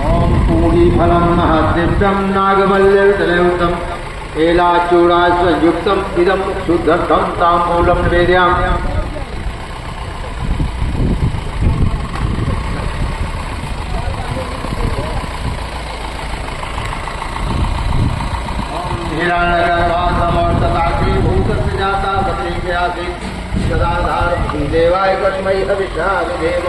ओम पूरी फलम महदिव्यम नागमल्यतलेवतम एलाचूरास्वयुक्तम इदम शुद्धर्थम ताम्बूलम निवेदयामि। सदाधार देवाय कस्मै हविषाविधेम।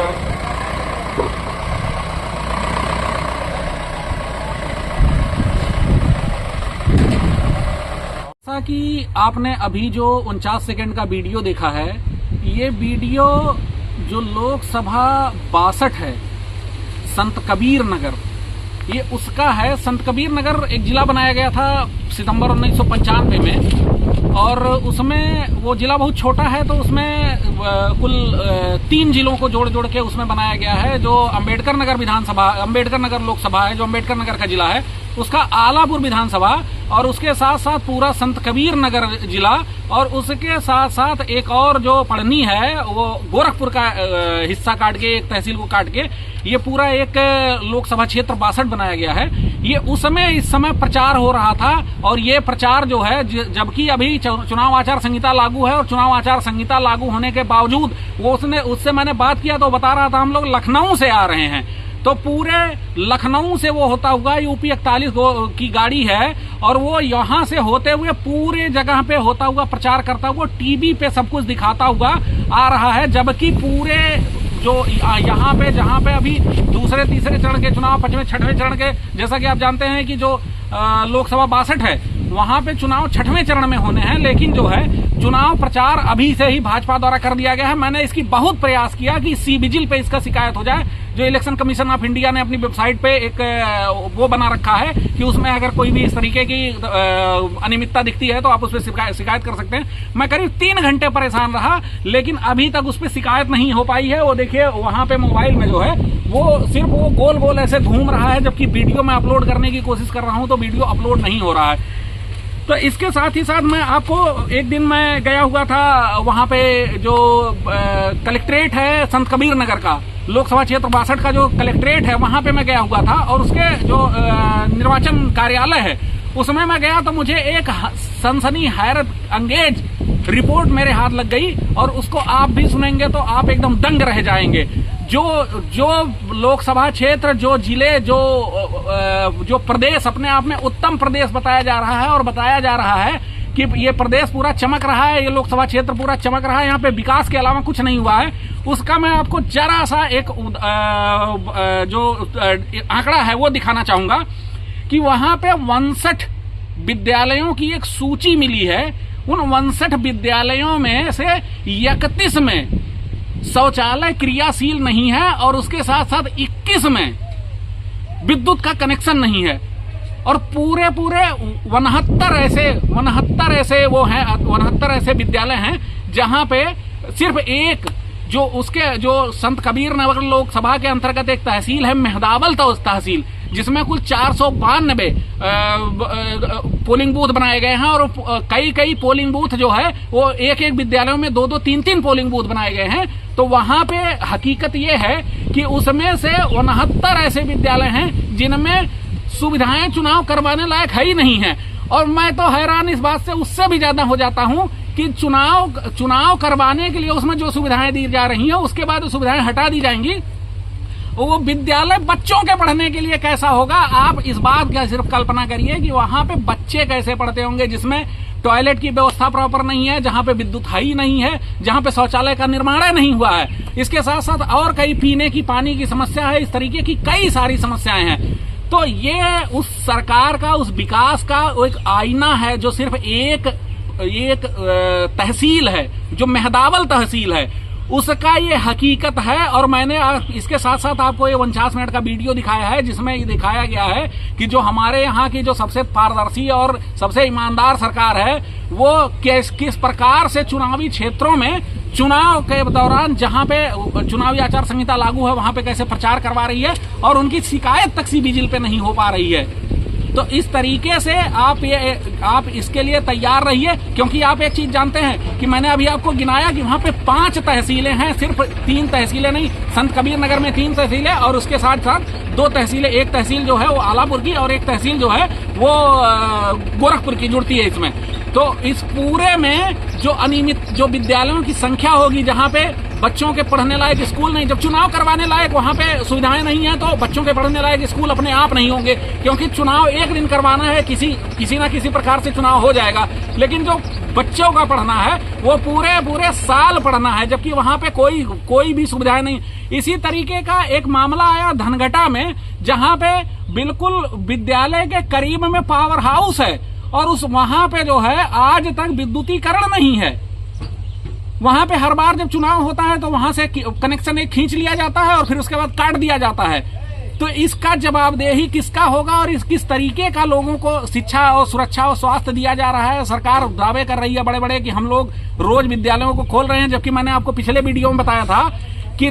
जैसा कि आपने अभी जो 49 सेकंड का वीडियो देखा है, ये वीडियो जो लोकसभा 62 है संत कबीर नगर, ये उसका है। संत कबीर नगर एक जिला बनाया गया था सितंबर 1995 में, और उसमें वो जिला बहुत छोटा है, तो उसमें कुल 3 जिलों को जोड़ जोड़ के उसमें बनाया गया है। जो अंबेडकर नगर विधानसभा, अंबेडकर नगर लोकसभा है, जो अंबेडकर नगर का जिला है, उसका आलापुर विधानसभा, और उसके साथ साथ पूरा संत कबीर नगर जिला, और उसके साथ साथ एक और जो पढ़नी है वो गोरखपुर का हिस्सा काट के, एक तहसील को काट के, ये पूरा एक लोकसभा क्षेत्र 62 बनाया गया है। ये उसमें इस समय प्रचार हो रहा था, और ये प्रचार जो है, जबकि अभी चुनाव आचार संहिता लागू है, और चुनाव आचार संहिता लागू होने के बावजूद वो उससे मैंने बात किया तो बता रहा था हम लोग लखनऊ से आ रहे हैं, तो पूरे लखनऊ से वो होता हुआ यूपी 41 की गाड़ी है, और वो यहाँ से होते हुए पूरे जगह पे होता हुआ प्रचार करता हुआ टीवी पे सब कुछ दिखाता हुआ आ रहा है। जबकि पूरे जो यहाँ पे, जहाँ पे अभी दूसरे तीसरे चरण के चुनाव, 5वें 6वें चरण के, जैसा कि आप जानते हैं कि जो लोकसभा 62 है वहां पे चुनाव 6वें चरण में होने हैं, लेकिन जो है चुनाव प्रचार अभी से ही भाजपा द्वारा कर दिया गया है। मैंने इसकी बहुत प्रयास किया कि सी विजिल पे इसका शिकायत हो जाए। जो इलेक्शन कमीशन ऑफ इंडिया ने अपनी वेबसाइट पे एक वो बना रखा है कि उसमें अगर कोई भी इस तरीके की अनियमितता दिखती है तो आप उस पर शिकायत कर सकते हैं। मैं करीब 3 घंटे परेशान रहा, लेकिन अभी तक उस पर शिकायत नहीं हो पाई है। वो देखिए वहां पे मोबाइल में जो है वो सिर्फ वो गोल गोल ऐसे घूम रहा है, जबकि वीडियो में अपलोड करने की कोशिश कर रहा हूं तो वीडियो अपलोड नहीं हो रहा है। तो इसके साथ ही साथ मैं आपको, एक दिन मैं गया हुआ था वहां पे जो कलेक्ट्रेट है संत कबीर नगर का, लोकसभा क्षेत्र 62 का जो कलेक्ट्रेट है, वहां पे मैं गया हुआ था, और उसके जो निर्वाचन कार्यालय है उसमें मैं गया तो मुझे एक सनसनी हैरत अंगेज रिपोर्ट मेरे हाथ लग गई, और उसको आप भी सुनेंगे तो आप एकदम दंग रह जाएंगे। जो लोकसभा क्षेत्र, जो जिले, जो प्रदेश अपने आप में उत्तम प्रदेश बताया जा रहा है, और बताया जा रहा है कि ये प्रदेश पूरा चमक रहा है, ये लोकसभा क्षेत्र पूरा चमक रहा है, यहाँ पे विकास के अलावा कुछ नहीं हुआ है, उसका मैं आपको जरा सा एक जो आंकड़ा है वो दिखाना चाहूंगा कि वहां पे 62 विद्यालयों की एक सूची मिली है। उन 62 विद्यालयों में से 31 में शौचालय क्रियाशील नहीं है, और उसके साथ साथ 21 में विद्युत का कनेक्शन नहीं है, और पूरे 69 ऐसे वो हैं, 69 ऐसे विद्यालय हैं जहां पे सिर्फ एक जो संत कबीर नगर लोकसभा के अंतर्गत एक तहसील है मेहदावल तहसील, जिसमें कुल 492 पोलिंग बूथ बनाए गए हैं, और कई पोलिंग बूथ जो है वो एक विद्यालयों में 2-2, 3-3 पोलिंग बूथ बनाए गए हैं। तो वहां पे हकीकत ये है कि उसमें से 69 ऐसे विद्यालय हैं जिनमें सुविधाएं चुनाव करवाने लायक है ही नहीं है। और मैं तो हैरान इस बात से उससे भी ज्यादा हो जाता हूं कि चुनाव करवाने के लिए उसमें जो सुविधाएं दी जा रही हैं उसके बाद सुविधाएं हटा दी जाएंगी, वो विद्यालय बच्चों के पढ़ने के लिए कैसा होगा। आप इस बात का सिर्फ कल्पना करिए कि वहां पे बच्चे कैसे पढ़ते होंगे, जिसमें टॉयलेट की व्यवस्था प्रॉपर नहीं है, जहां पे विद्युत ही नहीं है, जहां पे शौचालय का निर्माण नहीं हुआ है। इसके साथ साथ और कई पीने की पानी की समस्या है, इस तरीके की कई सारी समस्याएं हैं। तो ये उस सरकार का, उस विकास का एक आईना है जो सिर्फ एक तहसील है, जो मेहदावल तहसील है, उसका ये हकीकत है। और मैंने इसके साथ साथ आपको ये 49 मिनट का वीडियो दिखाया है जिसमें ये दिखाया गया है कि जो हमारे यहाँ की जो सबसे पारदर्शी और सबसे ईमानदार सरकार है वो किस प्रकार से चुनावी क्षेत्रों में चुनाव के दौरान जहां पे चुनावी आचार संहिता लागू है वहां पे कैसे प्रचार करवा रही है, और उनकी शिकायत तक सी विजिल पे नहीं हो पा रही है। तो इस तरीके से आप इसके लिए तैयार रहिए, क्योंकि आप एक चीज जानते हैं कि मैंने अभी आपको गिनाया कि वहां पे 5 तहसीलें हैं, सिर्फ 3 तहसीलें नहीं, संत कबीर नगर में 3 तहसीलें और उसके साथ साथ 2 तहसीलें, एक तहसील जो है वो आलापुर की और एक तहसील जो है वो गोरखपुर की जुड़ती है इसमें। तो इस पूरे में जो अनियमित जो विद्यालयों की संख्या होगी, जहां पे बच्चों के पढ़ने लायक स्कूल नहीं, जब चुनाव करवाने लायक वहां पे सुविधाएं नहीं है तो बच्चों के पढ़ने लायक स्कूल अपने आप नहीं होंगे, क्योंकि चुनाव एक दिन करवाना है, किसी ना किसी प्रकार से चुनाव हो जाएगा, लेकिन जो बच्चों का पढ़ना है वो पूरे साल पढ़ना है, जबकि वहां पे कोई भी सुविधाएं नहीं। इसी तरीके का एक मामला आया धनघटा में, जहां पे बिल्कुल विद्यालय के करीब में पावर हाउस है और वहां पे जो है आज तक विद्युतीकरण नहीं है। वहां पे हर बार जब चुनाव होता है तो वहां से कनेक्शन एक खींच लिया जाता है और फिर उसके बाद काट दिया जाता है। तो इसका जवाबदेही किसका होगा और किस तरीके का लोगों को शिक्षा और सुरक्षा और स्वास्थ्य दिया जा रहा है। सरकार दावे कर रही है बड़े बड़े कि हम लोग रोज विद्यालयों को खोल रहे हैं, जबकि मैंने आपको पिछले वीडियो में बताया था कि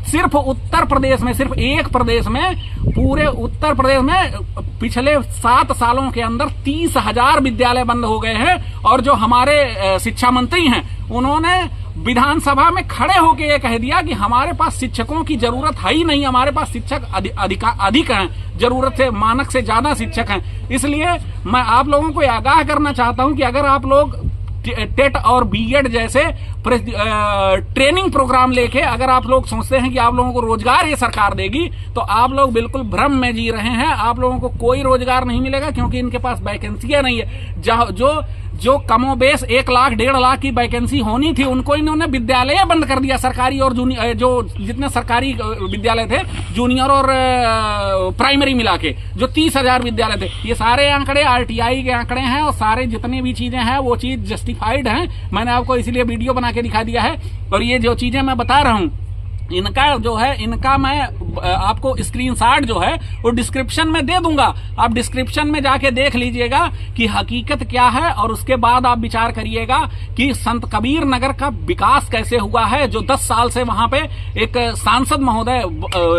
सिर्फ उत्तर प्रदेश में, सिर्फ एक प्रदेश में, पूरे उत्तर प्रदेश में पिछले 7 सालों के अंदर 30,000 विद्यालय बंद हो गए हैं। और जो हमारे शिक्षा मंत्री हैं उन्होंने विधानसभा में खड़े होकर ये कह दिया कि हमारे पास शिक्षकों की जरूरत है ही नहीं, हमारे पास शिक्षक अधिक हैं, जरूरत से मानक से ज्यादा शिक्षक हैं। इसलिए मैं आप लोगों को आगाह करना चाहता हूं कि अगर आप लोग टेट और बीएड जैसे ट्रेनिंग प्रोग्राम लेके अगर आप लोग सोचते हैं कि आप लोगों को रोजगार ये सरकार देगी, तो आप लोग बिल्कुल भ्रम में जी रहे हैं। आप लोगों को कोई रोजगार नहीं मिलेगा, क्योंकि इनके पास वैकेंसियां नहीं है। जो कमोबेश 1 लाख 1.5 लाख की वैकेंसी होनी थी, उनको इन्होंने विद्यालय बंद कर दिया, सरकारी और जूनियर, जो जितने सरकारी विद्यालय थे जूनियर और प्राइमरी मिला के, जो 30,000 विद्यालय थे। ये सारे आंकड़े आरटीआई के आंकड़े हैं और सारे जितनी भी चीजें हैं वो चीज जस्टिफाइड हैं। मैंने आपको इसलिए वीडियो बना के दिखा दिया है। और ये जो चीजें मैं बता रहा हूं इनका जो है, इनका मैं आपको स्क्रीनशॉट जो है वो डिस्क्रिप्शन में दे दूंगा। आप डिस्क्रिप्शन में जाके देख लीजिएगा कि हकीकत क्या है और उसके बाद आप विचार करिएगा कि संत कबीर नगर का विकास कैसे हुआ है। जो 10 साल से वहां पे एक सांसद महोदय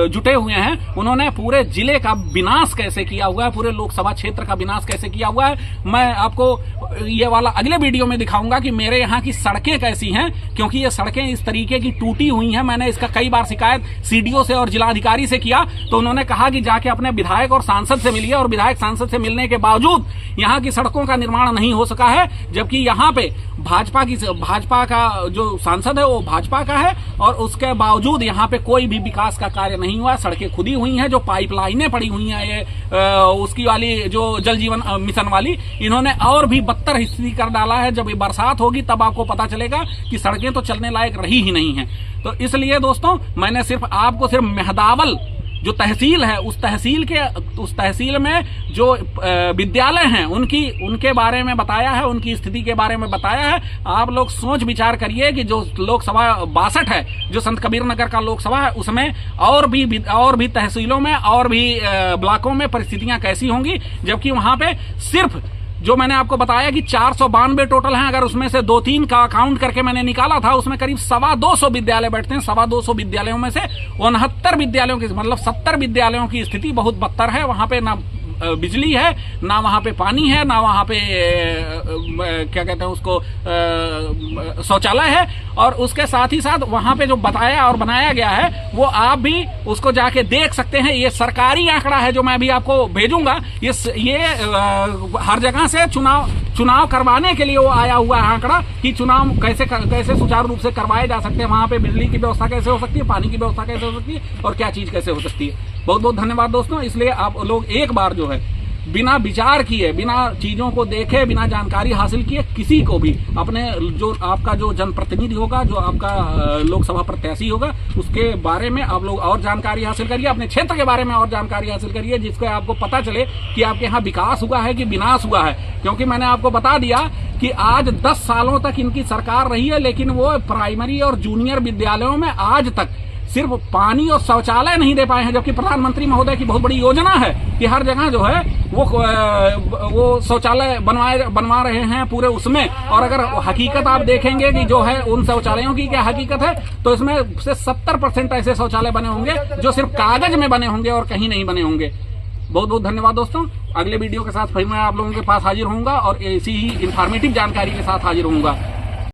जुटे हुए हैं, उन्होंने पूरे जिले का विनाश कैसे किया हुआ है, पूरे लोकसभा क्षेत्र का विनाश कैसे किया हुआ है। मैं आपको ये वाला अगले वीडियो में दिखाऊंगा कि मेरे यहाँ की सड़कें कैसी हैं, क्योंकि ये सड़कें इस तरीके की टूटी हुई हैं। मैंने इसका कई बार शिकायत सीडीओ से और जिलाधिकारी से किया, तो उन्होंने कहा कि जाके अपने विधायक और सांसद से मिलिए, और विधायक सांसद से मिलने के बावजूद यहाँ की सड़कों का निर्माण नहीं हो सका है। जबकि यहाँ पे भाजपा का जो सांसद है वो भाजपा का है, और उसके बावजूद यहाँ पे कोई भी विकास का कार्य नहीं हुआ। सड़कें खुदी हुई हैं, जो पाइपलाइनें पड़ी हुई हैं, ये उसकी वाली जो जल जीवन मिशन वाली, इन्होंने और भी बदतर स्थिति कर डाला है। जब ये बरसात होगी तब आपको पता चलेगा कि सड़कें तो चलने लायक रही ही नहीं है। तो इसलिए दोस्तों मैंने आपको सिर्फ मेहदावल जो तहसील है, उस तहसील में जो विद्यालय हैं उनके बारे में बताया है, उनकी स्थिति के बारे में बताया है। आप लोग सोच विचार करिए कि जो लोकसभा 62 है, जो संत कबीर नगर का लोकसभा है, उसमें और भी तहसीलों में और भी ब्लॉकों में परिस्थितियां कैसी होंगी। जबकि वहां पे सिर्फ जो मैंने आपको बताया कि 492 टोटल हैं, अगर उसमें से 2-3 का काउंट करके मैंने निकाला था, उसमें करीब 225 विद्यालय बैठते हैं। 225 विद्यालयों में से 69 विद्यालयों की, मतलब 70 विद्यालयों की स्थिति बहुत बदतर है। वहां पे ना बिजली है, ना वहां पे पानी है, ना वहां पे क्या कहते हैं उसको शौचालय है। और उसके साथ ही साथ वहां पे जो बताया और बनाया गया है वो आप भी उसको जाके देख सकते हैं। ये सरकारी आंकड़ा है जो मैं भी आपको भेजूंगा। ये हर जगह से चुनाव करवाने के लिए वो आया हुआ है आंकड़ा कि चुनाव कैसे सुचारू रूप से करवाए जा सकते हैं, वहां पे बिजली की व्यवस्था कैसे हो सकती है, पानी की व्यवस्था कैसे हो सकती है और क्या चीज कैसे हो सकती है। बहुत बहुत धन्यवाद दोस्तों। इसलिए आप लोग एक बार जो है बिना विचार किए, बिना चीजों को देखे, बिना जानकारी हासिल किए, किसी को भी अपने जो आपका जो जनप्रतिनिधि होगा, जो आपका लोकसभा प्रत्याशी होगा, उसके बारे में आप लोग और जानकारी हासिल करिए, अपने क्षेत्र के बारे में और जानकारी हासिल करिए, जिससे आपको पता चले कि आपके यहाँ विकास हुआ है कि विनाश हुआ है। क्योंकि मैंने आपको बता दिया कि आज 10 सालों तक इनकी सरकार रही है, लेकिन वो प्राइमरी और जूनियर विद्यालयों में आज तक सिर्फ पानी और शौचालय नहीं दे पाए हैं। जबकि प्रधानमंत्री महोदय की बहुत बड़ी योजना है कि हर जगह जो है वो शौचालय बनवा रहे हैं पूरे उसमें। और अगर हकीकत आप देखेंगे कि जो है उन शौचालयों की क्या हकीकत है, तो इसमें से 70% ऐसे शौचालय बने होंगे जो सिर्फ कागज में बने होंगे और कहीं नहीं बने होंगे। बहुत बहुत धन्यवाद दोस्तों। अगले वीडियो के साथ फिर मैं आप लोगों के पास हाजिर होऊंगा और ऐसी ही इंफॉर्मेटिव जानकारी के साथ हाजिर होऊंगा।